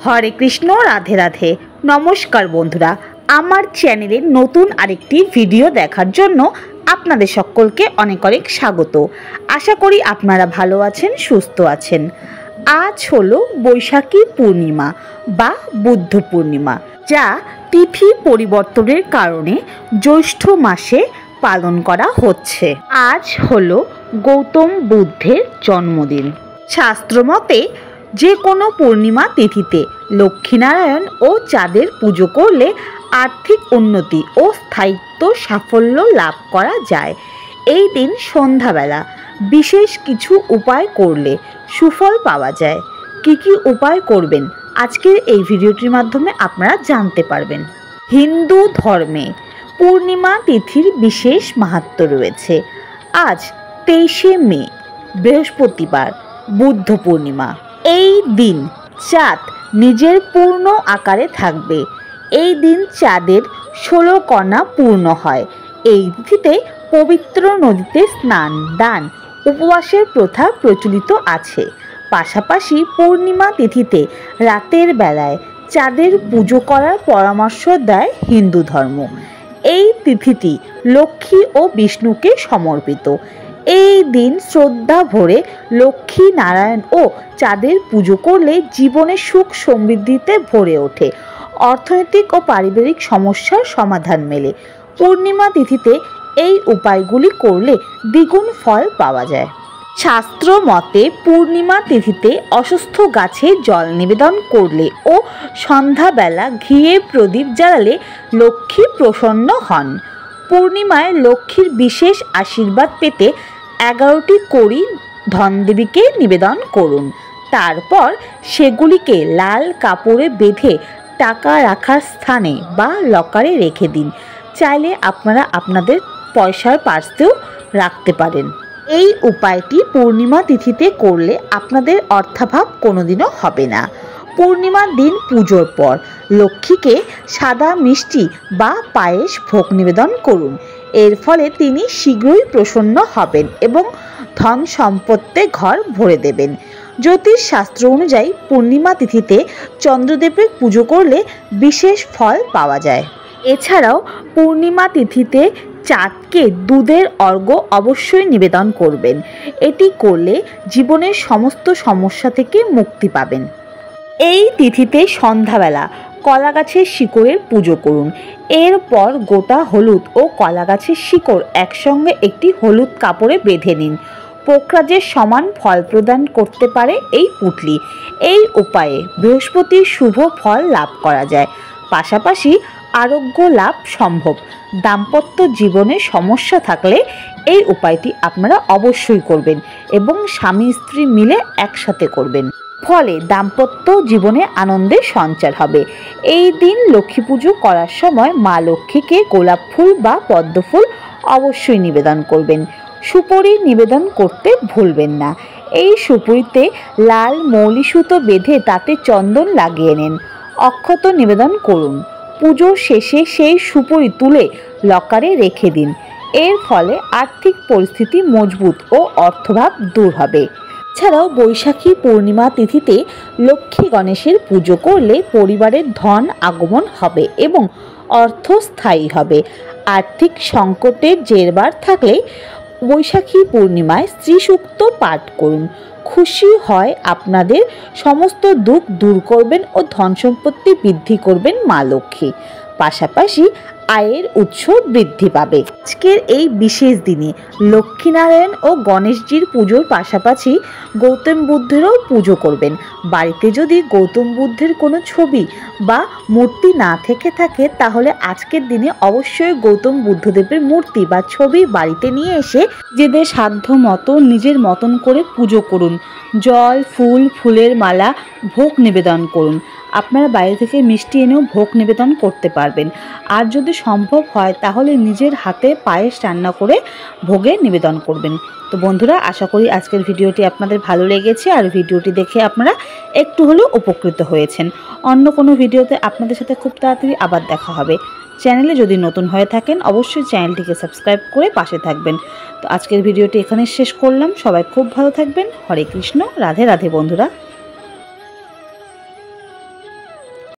হরে কৃষ্ণ, রাধে রাধে। নমস্কার বন্ধুরা, আমার চ্যানেলে নতুন আরেকটি ভিডিও দেখার জন্য আপনাদের সকলকে অনেক অনেক স্বাগত। আশা করি আপনারা ভালো আছেন, সুস্থ আছেন। আজ হলো বৈশাখী পূর্ণিমা বা বুদ্ধ পূর্ণিমা, যা তিথি পরিবর্তনের কারণে জ্যৈষ্ঠ মাসে পালন করা হচ্ছে। আজ হলো গৌতম বুদ্ধের জন্মদিন। শাস্ত্রমতে যে কোনো পূর্ণিমা তিথিতে লক্ষ্মীনারায়ণ ও চাঁদের পুজো করলে আর্থিক উন্নতি ও স্থায়িত্ব সাফল্য লাভ করা যায়। এই দিন সন্ধ্যাবেলা বিশেষ কিছু উপায় করলে সুফল পাওয়া যায়। কি কি উপায় করবেন আজকের এই ভিডিওটির মাধ্যমে আপনারা জানতে পারবেন। হিন্দু ধর্মে পূর্ণিমা তিথির বিশেষ মাহাত্ম্য রয়েছে। আজ 23শে মে, বৃহস্পতিবার, বুদ্ধ পূর্ণিমা। এই দিন চাঁদ নিজের পূর্ণ আকারে থাকবে। এই দিন চাঁদের 16 কণা পূর্ণ হয়। এই তিথিতে পবিত্র নদীতে স্নান, দান, উপবাসের প্রথা প্রচলিত আছে। পাশাপাশি পূর্ণিমা তিথিতে রাতের বেলায় চাঁদের পুজো করার পরামর্শ দেয় হিন্দু ধর্ম। এই তিথিটি লক্ষ্মী ও বিষ্ণুকে সমর্পিত। এই দিন শ্রদ্ধা ভরে লক্ষ্মী নারায়ণ ও চাঁদের পুজো করলে জীবনে সুখ সমৃদ্ধিতে ভরে ওঠে, অর্থনৈতিক ও পারিবারিক সমস্যার সমাধান মেলে। পূর্ণিমা তিথিতে এই উপায়গুলি করলে দ্বিগুণ ফল পাওয়া যায়। শাস্ত্র মতে পূর্ণিমা তিথিতে অসুস্থ গাছে জল নিবেদন করলে ও সন্ধ্যাবেলা ঘিয়ে প্রদীপ জ্বালালে লক্ষ্মী প্রসন্ন হন। পূর্ণিমায় লক্ষ্মীর বিশেষ আশীর্বাদ পেতে 11টি কড়ি ধনদেবীকে নিবেদন করুন। তারপর সেগুলিকে লাল কাপড়ে বেঁধে টাকা রাখার স্থানে বা লকারে রেখে দিন। চাইলে আপনারা আপনাদের পয়সার পার্সেও রাখতে পারেন। এই উপায়টি পূর্ণিমা তিথিতে করলে আপনাদের অর্থাভাব কোনোদিনও হবে না। পূর্ণিমার দিন পুজোর পর লক্ষ্মীকে সাদা মিষ্টি বা পায়েস ভোগ নিবেদন করুন। এর ফলে তিনি শীঘ্রই প্রসন্ন হবেন এবং ধন সম্পত্তি ঘর ভরে দেবেন। জ্যোতিষ শাস্ত্র অনুযায়ী পূর্ণিমা তিথিতে চন্দ্রদেবের পুজো করলে বিশেষ ফল পাওয়া যায়। এছাড়াও পূর্ণিমা তিথিতে চাঁদকে দুধের অর্ঘ্য অবশ্যই নিবেদন করবেন। এটি করলে জীবনের সমস্ত সমস্যা থেকে মুক্তি পাবেন। এই তিথিতে সন্ধ্যাবেলা কলা গাছের শিকড়ের পুজো করুন। এরপর গোটা হলুদ ও কলা গাছের শিকড় একসঙ্গে একটি হলুদ কাপড়ে বেঁধে নিন। পোকরাজের সমান ফল প্রদান করতে পারে এই পুঁটলি। এই উপায়ে বৃহস্পতির শুভ ফল লাভ করা যায়। পাশাপাশি আরোগ্য লাভ সম্ভব। দাম্পত্য জীবনে সমস্যা থাকলে এই উপায়টি আপনারা অবশ্যই করবেন এবং স্বামী স্ত্রী মিলে একসাথে করবেন। ফলে দাম্পত্য জীবনে আনন্দের সঞ্চার হবে। এই দিন লক্ষ্মী পুজো করার সময় মা লক্ষ্মীকে গোলাপ ফুল বা পদ্ম ফুল অবশ্যই নিবেদন করবেন। সুপুরি নিবেদন করতে ভুলবেন না। এই সুপুরিতে লাল মৌলি সুতো বেঁধে তাতে চন্দন লাগিয়ে নিন। অক্ষত নিবেদন করুন। পুজো শেষে সেই সুপুরি তুলে লকারে রেখে দিন। এর ফলে আর্থিক পরিস্থিতি মজবুত ও অর্থভাব দূর হবে। এছাড়াও বৈশাখী পূর্ণিমা তিথিতে লক্ষ্মী গণেশের পুজো করলে পরিবারের ধন আগমন হবে এবং অর্থ স্থায়ী হবে। আর্থিক সংকটের জেরবার থাকলে বৈশাখী পূর্ণিমায় শ্রী সূক্ত পাঠ করুন। খুশি হয় আপনাদের সমস্ত দুঃখ দূর করবেন ও ধন সম্পত্তি বৃদ্ধি করবেন মা লক্ষ্মী। পাশাপাশি আয়ের উৎস বৃদ্ধি পাবে। আজকের এই বিশেষ দিনে লক্ষ্মীনারায়ণ ও গণেশজির পুজোর পাশাপাশি গৌতম বুদ্ধেরও পুজো করবেন। বাড়িতে যদি গৌতম বুদ্ধের কোনো ছবি বা মূর্তি না থেকে থাকে তাহলে আজকের দিনে অবশ্যই গৌতম বুদ্ধদেবের মূর্তি বা ছবি বাড়িতে নিয়ে এসে নিজেদের সাধ্য মতো নিজের মতন করে পুজো করুন। জল, ফুল, ফুলের মালা ভোগ নিবেদন করুন। আপনারা বাইরে থেকে মিষ্টি এনেও ভোগ নিবেদন করতে পারবেন। আর যদি সম্ভব হয় তাহলে নিজের হাতে পায়েস রান্না করে ভোগে নিবেদন করবেন। তো বন্ধুরা, আশা করি আজকের ভিডিওটি আপনাদের ভালো লেগেছে আর ভিডিওটি দেখে আপনারা একটু হলেও উপকৃত হয়েছেন। অন্য কোনো ভিডিওতে আপনাদের সাথে খুব তাড়াতাড়ি আবার দেখা হবে। চ্যানেলে যদি নতুন হয়ে থাকেন অবশ্যই চ্যানেলটিকে সাবস্ক্রাইব করে পাশে থাকবেন। তো আজকের ভিডিওটি এখানে শেষ করলাম। সবাই খুব ভালো থাকবেন। হরে কৃষ্ণ, রাধে রাধে বন্ধুরা।